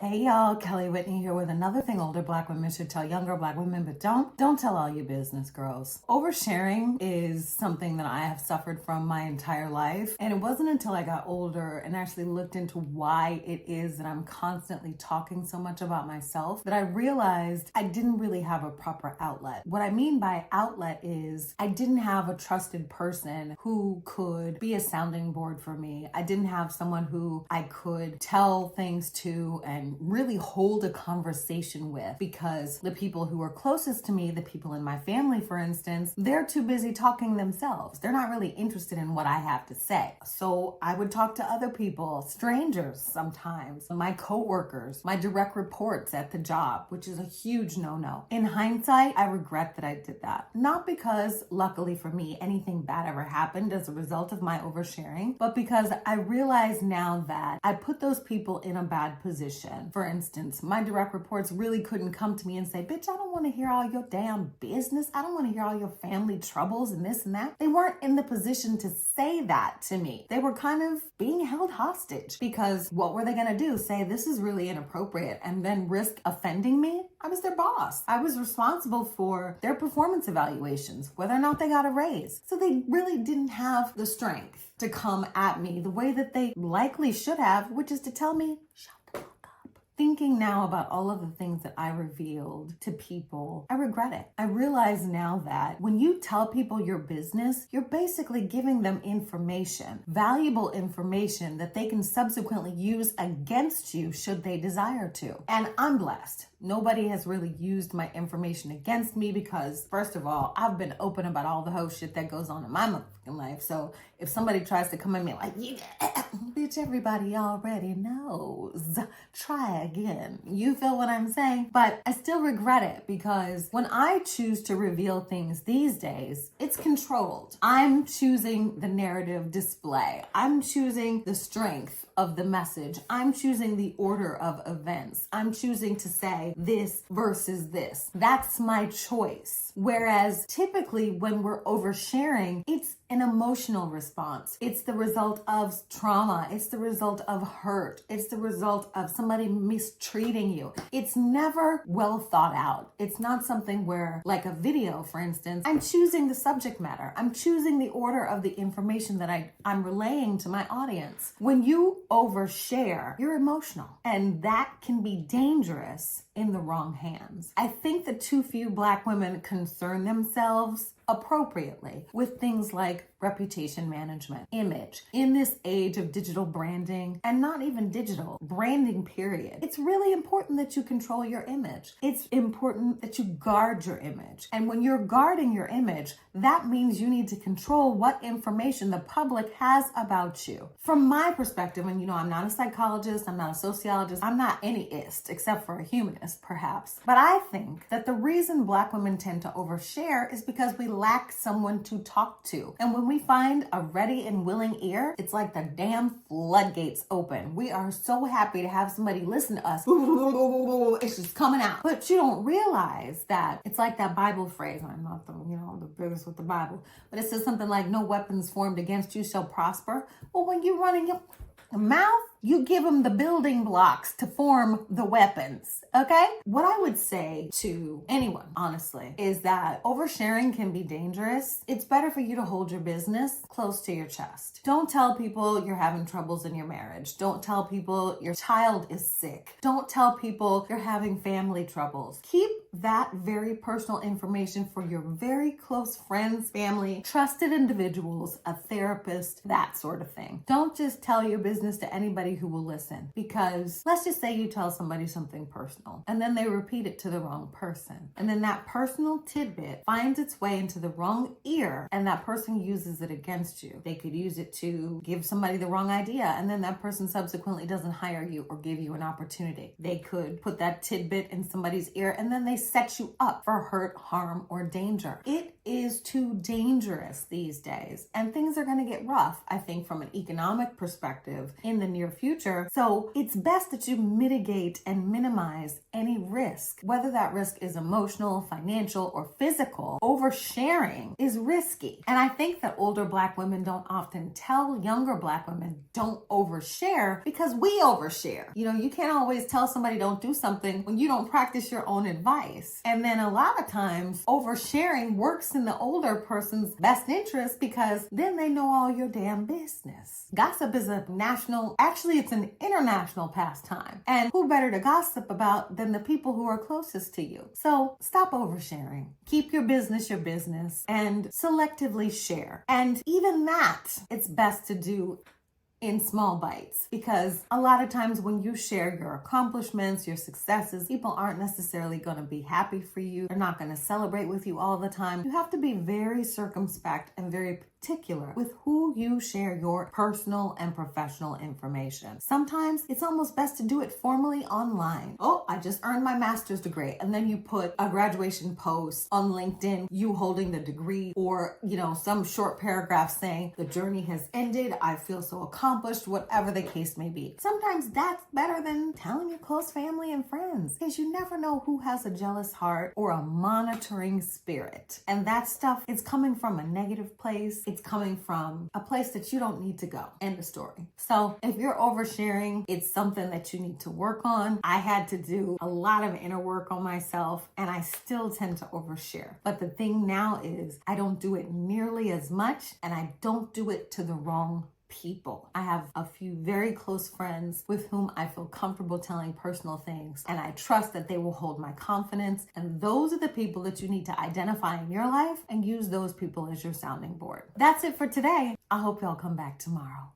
Hey y'all, Kelly Whitney here with another thing older Black women should tell younger Black women, but don't tell all your business, girls. Oversharing is something that I have suffered from my entire life, and it wasn't until I got older and actually looked into why it is that I'm constantly talking so much about myself that I realized I didn't really have a proper outlet. What I mean by outlet is I didn't have a trusted person who could be a sounding board for me. I didn't have someone who I could tell things to and really hold a conversation with, because the people who are closest to me, the people in my family, for instance, they're too busy talking themselves. They're not really interested in what I have to say. So I would talk to other people, strangers sometimes, my coworkers, my direct reports at the job, which is a huge no-no. In hindsight, I regret that I did that. Not because, luckily for me, anything bad ever happened as a result of my oversharing, but because I realize now that I put those people in a bad position. For instance, my direct reports really couldn't come to me and say, bitch, I don't want to hear all your damn business. I don't want to hear all your family troubles and this and that. They weren't in the position to say that to me. They were kind of being held hostage, because what were they going to do? Say this is really inappropriate and then risk offending me? I was their boss. I was responsible for their performance evaluations, whether or not they got a raise. So they really didn't have the strength to come at me the way that they likely should have, which is to tell me, shut the fuck up. Thinking now about all of the things that I revealed to people, I regret it. I realize now that when you tell people your business, you're basically giving them information, valuable information that they can subsequently use against you should they desire to. And I'm blessed. Nobody has really used my information against me because, first of all, I've been open about all the whole shit that goes on in my motherfucking life. So if somebody tries to come at me like, yeah, bitch, everybody already knows. Try again. You feel what I'm saying? But I still regret it, because when I choose to reveal things these days, it's controlled. I'm choosing the narrative display. I'm choosing the strength of the message. I'm choosing the order of events. I'm choosing to say this versus this. That's my choice. Whereas typically when we're oversharing, it's an emotional response. It's the result of trauma. It's the result of hurt. It's the result of somebody mistreating you. It's never well thought out. It's not something where, like a video, for instance, I'm choosing the subject matter. I'm choosing the order of the information that I'm relaying to my audience. When you overshare, you're emotional, and that can be dangerous in the wrong hands. I think that too few Black women concern themselves appropriately with things like reputation management, image. In this age of digital branding, and not even digital, branding period, it's really important that you control your image. It's important that you guard your image. And when you're guarding your image, that means you need to control what information the public has about you. From my perspective, and I'm not a psychologist, I'm not a sociologist, I'm not anyist, except for a humanist, perhaps. But I think that the reason Black women tend to overshare is because we lack someone to talk to. And when we find a ready and willing ear, it's like the damn floodgates open. We are so happy to have somebody listen to us. It's just coming out. But you don't realize that it's like that Bible phrase. I'm not the biggest with the Bible, but it says something like, no weapons formed against you shall prosper. Well, when you're running your mouth, you give them the building blocks to form the weapons, okay? What I would say to anyone, honestly, is that oversharing can be dangerous. It's better for you to hold your business close to your chest. Don't tell people you're having troubles in your marriage. Don't tell people your child is sick. Don't tell people you're having family troubles. Keep that very personal information for your very close friends, family, trusted individuals, a therapist, that sort of thing. Don't just tell your business to anybody who will listen, because let's just say you tell somebody something personal and then they repeat it to the wrong person, and then that personal tidbit finds its way into the wrong ear and that person uses it against you. They could use it to give somebody the wrong idea, and then that person subsequently doesn't hire you or give you an opportunity. They could put that tidbit in somebody's ear and then they set you up for hurt, harm, or danger. It is too dangerous these days. And things are going to get rough, I think, from an economic perspective in the near future. So it's best that you mitigate and minimize any risk, whether that risk is emotional, financial, or physical. Oversharing is risky. And I think that older Black women don't often tell younger Black women don't overshare because we overshare. You can't always tell somebody don't do something when you don't practice your own advice. And then a lot of times oversharing works in the older person's best interest because then they know all your damn business. Gossip is it's an international pastime. And who better to gossip about than the people who are closest to you? So stop oversharing. Keep your business, and selectively share. And even that, it's best to do in small bites, because a lot of times when you share your accomplishments, your successes, people aren't necessarily going to be happy for you. They're not going to celebrate with you all the time. You have to be very circumspect and very particular with who you share your personal and professional information. Sometimes it's almost best to do it formally online. Oh, I just earned my master's degree. And then you put a graduation post on LinkedIn, you holding the degree, or, some short paragraph saying the journey has ended. I feel so accomplished, whatever the case may be. Sometimes that's better than telling your close family and friends, because you never know who has a jealous heart or a monitoring spirit. And that stuff is coming from a negative place. It's coming from a place that you don't need to go. End of story. So if you're oversharing, it's something that you need to work on. I had to do a lot of inner work on myself, and I still tend to overshare. But the thing now is I don't do it nearly as much, and I don't do it to the wrong people. I have a few very close friends with whom I feel comfortable telling personal things, and I trust that they will hold my confidence. And those are the people that you need to identify in your life and use those people as your sounding board. That's it for today. I hope y'all come back tomorrow.